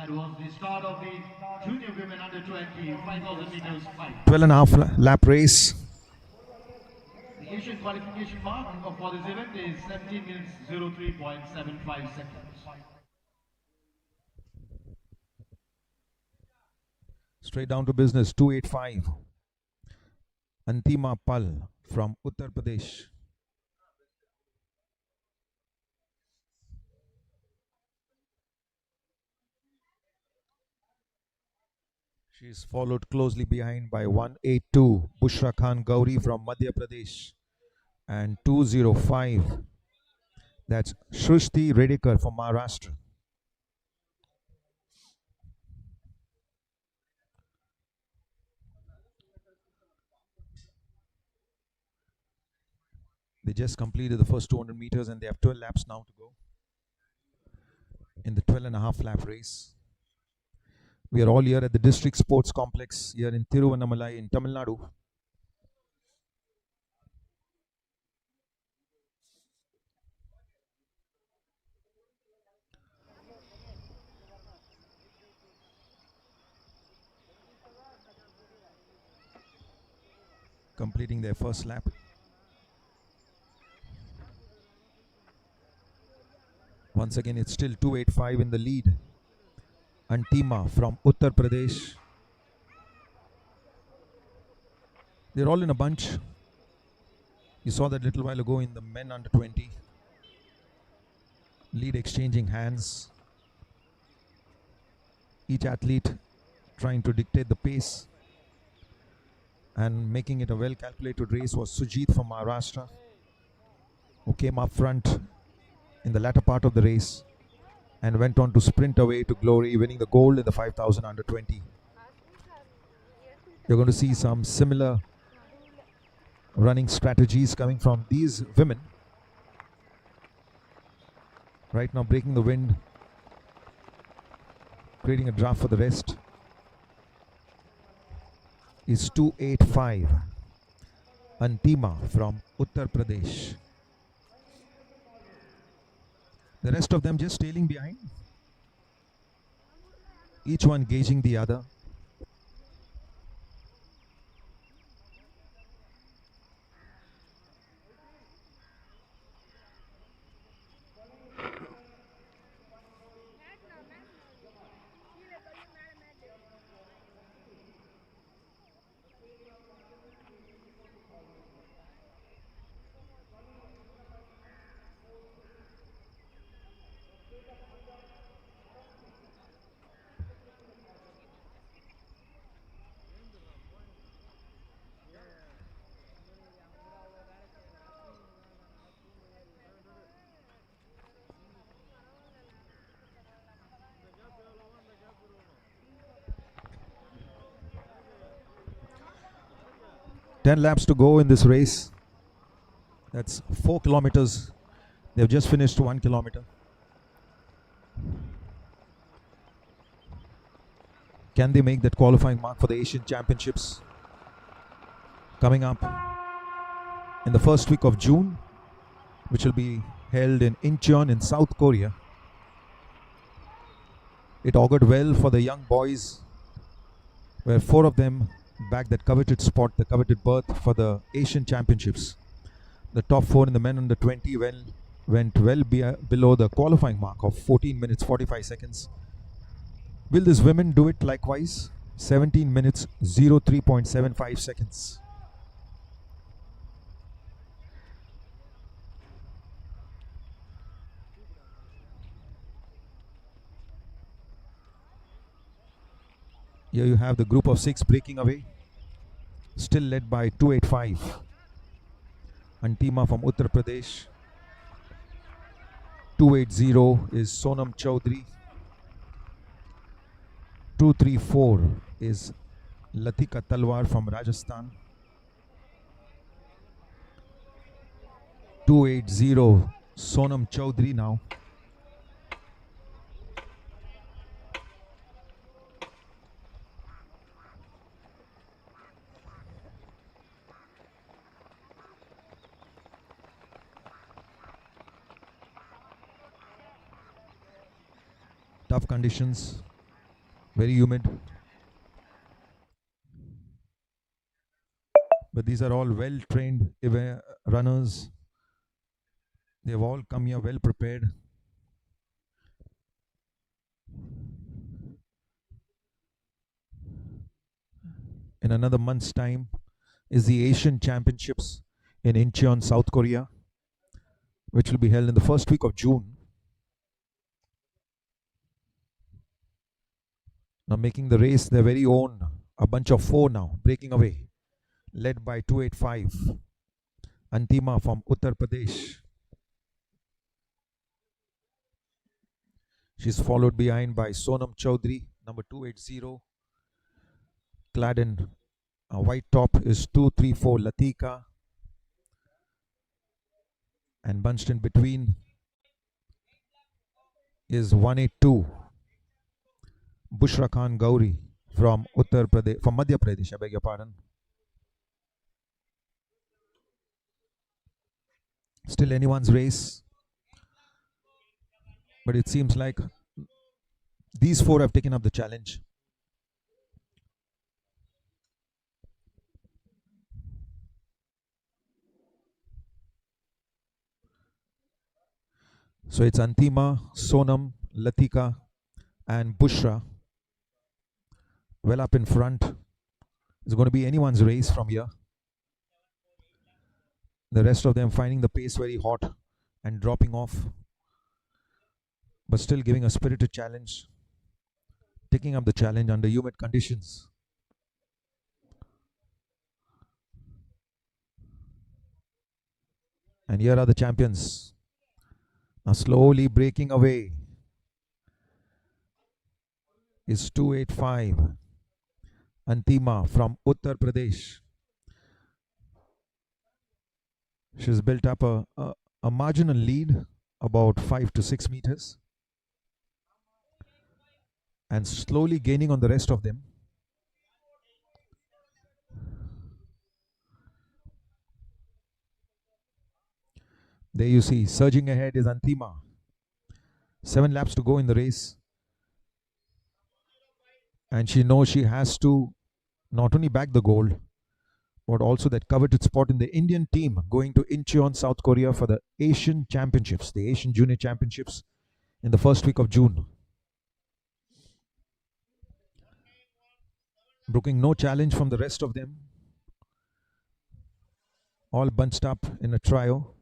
That was the start of the junior women under 20 5,000 meters fight. 12 and a half lap race. The Asian qualification mark for this event is 17 minutes 03.75 seconds. Straight down to business, 285. Antima Pal from Uttar Pradesh. She is followed closely behind by 182 Bushra Khan Gauri from Madhya Pradesh, and 205, that's Shrishti Redekar from Maharashtra. They just completed the first 200 meters and they have 12 laps now to go in the 12 and a half lap race. We are all here at the District Sports Complex here in Tiruvannamalai in Tamil Nadu. Completing their first lap. Once again, it's still 285 in the lead. Antima from Uttar Pradesh. They're all in a bunch. You saw that little while ago in the men under 20. Lead exchanging hands. Each athlete trying to dictate the pace. And making it a well-calculated race was Sujit from Maharashtra, who came up front in the latter part of the race and went on to sprint away to glory, winning the gold in the 5,000 under 20. You're going to see some similar running strategies coming from these women. Right now breaking the wind, creating a draft for the rest, is 285. Antima from Uttar Pradesh. The rest of them just tailing behind, each one gauging the other. Ten laps to go in this race. That's 4 kilometers. They've just finished 1 kilometer. Can they make that qualifying mark for the Asian Championships coming up in the first week of June, which will be held in Incheon in South Korea? It augured well for the young boys, where 4 of them bagged that coveted spot, the coveted berth for the Asian Championships. The top 4 in the men under 20 went well below the qualifying mark of 14 minutes 45 seconds. Will these women do it likewise? 17 minutes 03.75 seconds. Here you have the group of 6 breaking away, still led by 285. Antima from Uttar Pradesh. 280 is Sonam Chaudhary. 234 is Latika Talwar from Rajasthan. 280 Sonam Chaudhary now. Tough conditions. Very humid. But these are all well trained runners. They've all come here well prepared. In another month's time is the Asian Championships in Incheon, South Korea, which will be held in the first week of June. Now making the race their very own, a bunch of four now, breaking away, led by 285, Antima from Uttar Pradesh. She's followed behind by Sonam Chaudhary, number 280. Clad in a white top is 234 Latika. And bunched in between is 182 Bushra Khan Gauri from Madhya Pradesh, I beg your pardon. Still anyone's race. But it seems like these four have taken up the challenge. So it's Antima, Sonam, Latika, and Bushra. Well up in front. It's going to be anyone's race from here. The rest of them finding the pace very hot and dropping off, but still giving a spirited challenge, taking up the challenge under humid conditions. And here are the champions. Now slowly breaking away is 285 Antima from Uttar Pradesh. She's built up a marginal lead, about 5 to 6 meters, and slowly gaining on the rest of them. There you see, surging ahead is Antima. 7 laps to go in the race. And she knows she has to not only bag the gold, but also that coveted spot in the Indian team going to Incheon, South Korea for the Asian Championships, the Asian Junior Championships in the first week of June. Brooking no challenge from the rest of them. All bunched up in a trio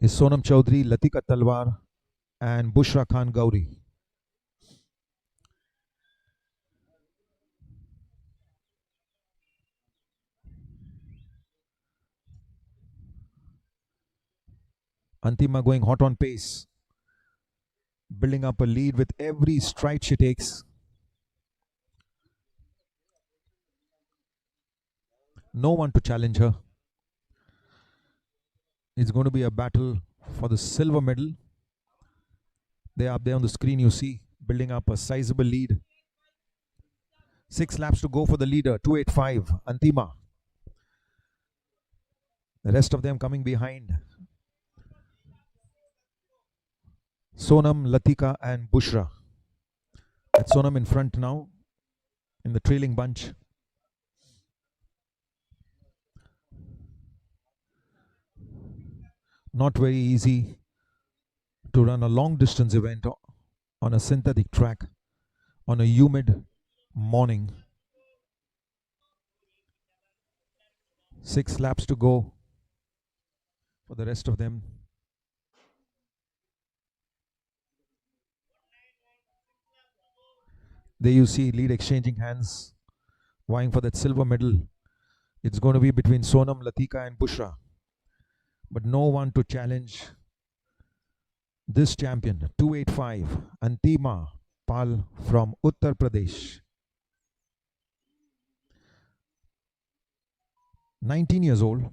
is Sonam Chaudhary, Latika Talwar, and Bushra Khan Gauri. Antima going hot on pace, building up a lead with every stride she takes. No one to challenge her. It's going to be a battle for the silver medal. They're up there on the screen, you see, building up a sizable lead. 6 laps to go for the leader, 285, Antima. The rest of them coming behind. Sonam, Latika, and Bushra. That's Sonam in front now, in the trailing bunch. Not very easy to run a long distance event on a synthetic track on a humid morning. 6 laps to go for the rest of them. There you see lead exchanging hands, vying for that silver medal. It's going to be between Sonam, Latika, and Bushra. But no one to challenge this champion, 285, Antima Pal from Uttar Pradesh. 19 years old.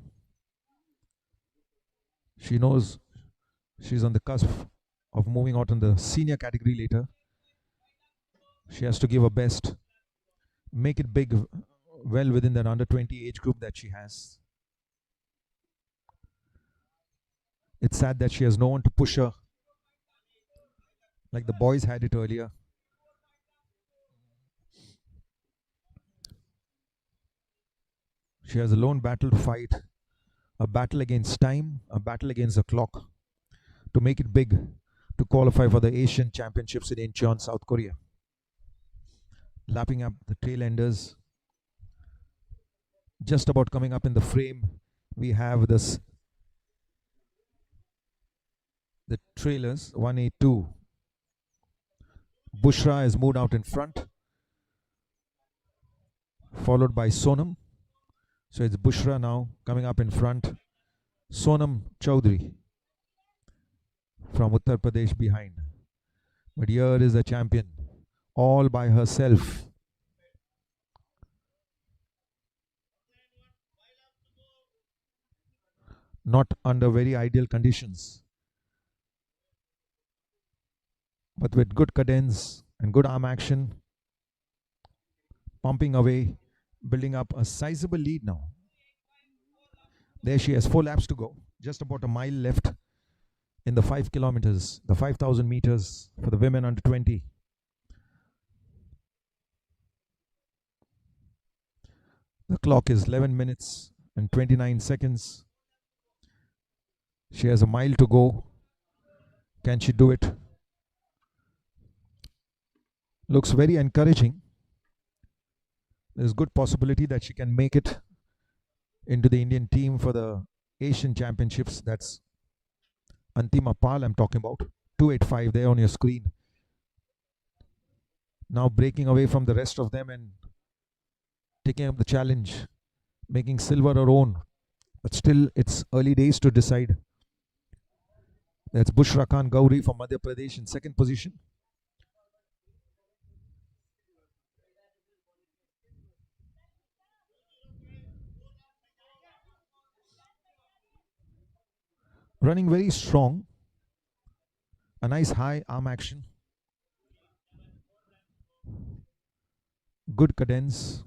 She knows she's on the cusp of moving out in the senior category later. She has to give her best, make it big, well within that under 20 age group that she has. It's sad that she has no one to push her like the boys had it earlier. She has a lone battle to fight, a battle against time, a battle against the clock, to make it big, to qualify for the Asian Championships in Incheon, South Korea. Lapping up the tail enders. Just about coming up in the frame, we have the trailers, 182. Bushra has moved out in front, followed by Sonam. So it's Bushra now coming up in front. Sonam Chaudhary from Uttar Pradesh behind. But here is the champion, all by herself. Not under very ideal conditions, but with good cadence and good arm action, pumping away, building up a sizable lead now. There she has 4 laps to go, just about a mile left in the 5 kilometers, the 5,000 meters for the women under 20. The clock is 11 minutes and 29 seconds. She has a mile to go. Can she do it? Looks very encouraging. There's good possibility that she can make it into the Indian team for the Asian Championships. That's Antima Pal I'm talking about. 285 there on your screen. Now breaking away from the rest of them and taking up the challenge, making silver her own. But still, it's early days to decide. That's Bushra Khan Gauri from Madhya Pradesh in second position. Running very strong. A nice high arm action. Good cadence.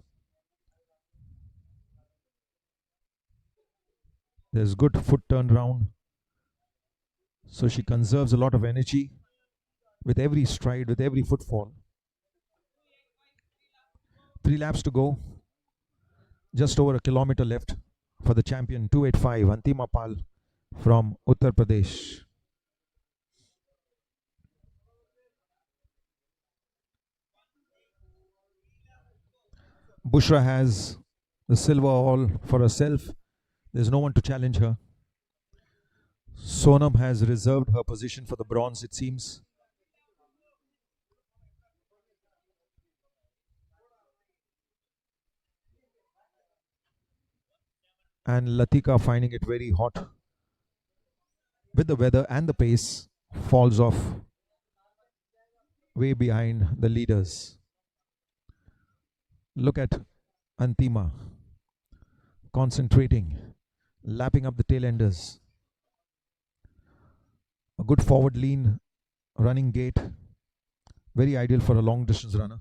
There's good foot turn round. So she conserves a lot of energy with every stride, with every footfall. 3 laps to go. Just over a kilometer left for the champion 285 Antima Pal from Uttar Pradesh. Bushra has the silver all for herself. There's no one to challenge her. Sonam has reserved her position for the bronze, it seems. And Latika, finding it very hot with the weather and the pace, falls off way behind the leaders. Look at Antima concentrating, lapping up the tail enders. A good forward lean running gait, very ideal for a long distance runner.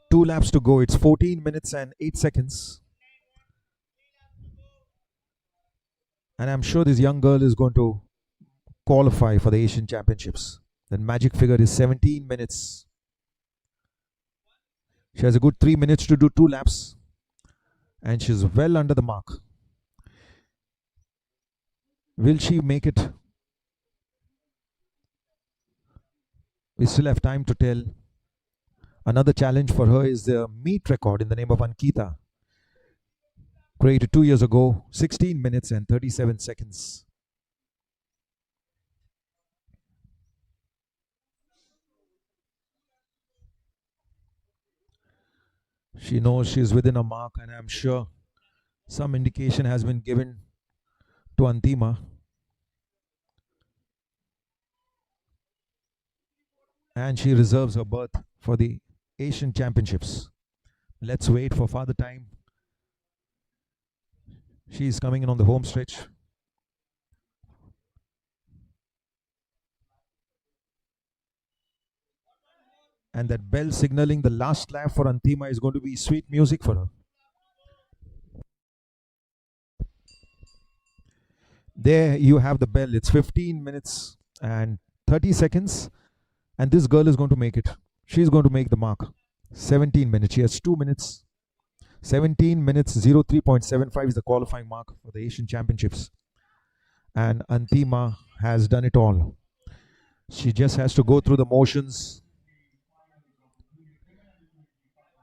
Two laps to go. It's 14 minutes and 8 seconds. And I'm sure this young girl is going to qualify for the Asian Championships. That magic figure is 17 minutes. She has a good 3 minutes to do 2 laps. And she's well under the mark. Will she make it? We still have time to tell. Another challenge for her is the meet record in the name of Ankita, created 2 years ago, 16 minutes and 37 seconds. She knows she's within a mark, and I'm sure some indication has been given to Antima. And she reserves her berth for the Asian Championships. Let's wait for Father Time. She's coming in on the home stretch. And that bell signaling the last lap for Antima is going to be sweet music for her. There you have the bell. It's 15 minutes and 30 seconds. And this girl is going to make it. She's going to make the mark. 17 minutes. She has 2 minutes. 17 minutes 03.75 is the qualifying mark for the Asian Championships. And Antima has done it all. She just has to go through the motions.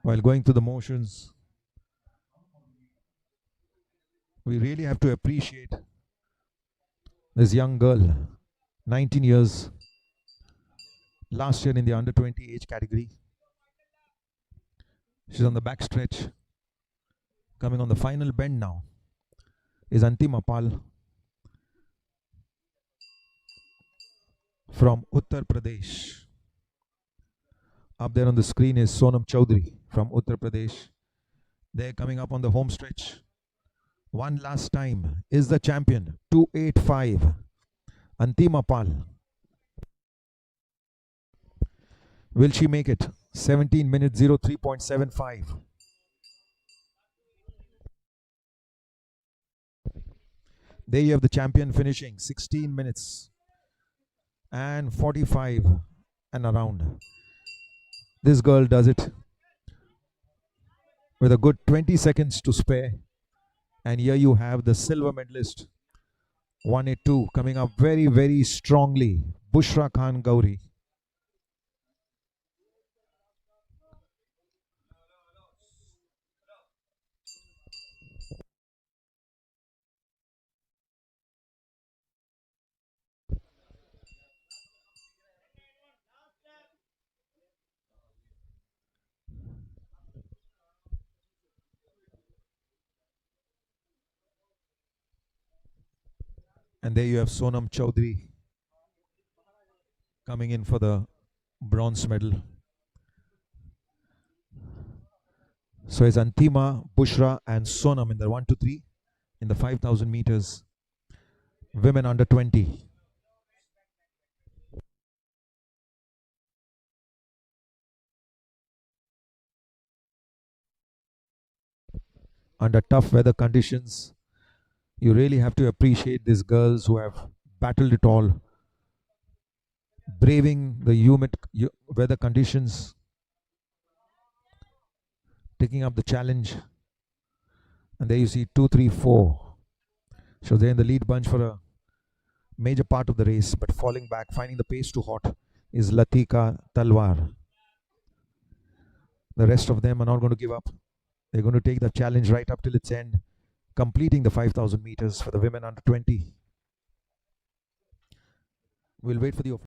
While going through the motions, we really have to appreciate this young girl, 19 years, last year in the under 20 age category. She's on the back stretch. Coming on the final bend now is Antima Pal from Uttar Pradesh. Up there on the screen is Sonam Chaudhary from Uttar Pradesh. They're coming up on the home stretch. One last time is the champion, 285, Antima Pal. Will she make it? 17 minutes 03.75. There you have the champion finishing 16 minutes and 45 and around. This girl does it with a good 20 seconds to spare. And here you have the silver medalist, 182, coming up very, very strongly, Bushra Khan Gauri. And there you have Sonam Chaudhary coming in for the bronze medal. So it's Antima, Bushra and Sonam in the 1 to 3 in the 5,000 meters. Women under 20. Under tough weather conditions, you really have to appreciate these girls who have battled it all, braving the humid weather conditions, taking up the challenge. And there you see 2, 3, 4. So they're in the lead bunch for a major part of the race, but falling back, finding the pace too hot, is Latika Talwar. The rest of them are not going to give up. They're going to take the challenge right up till its end, completing the 5,000 meters for the women under 20. We'll wait for the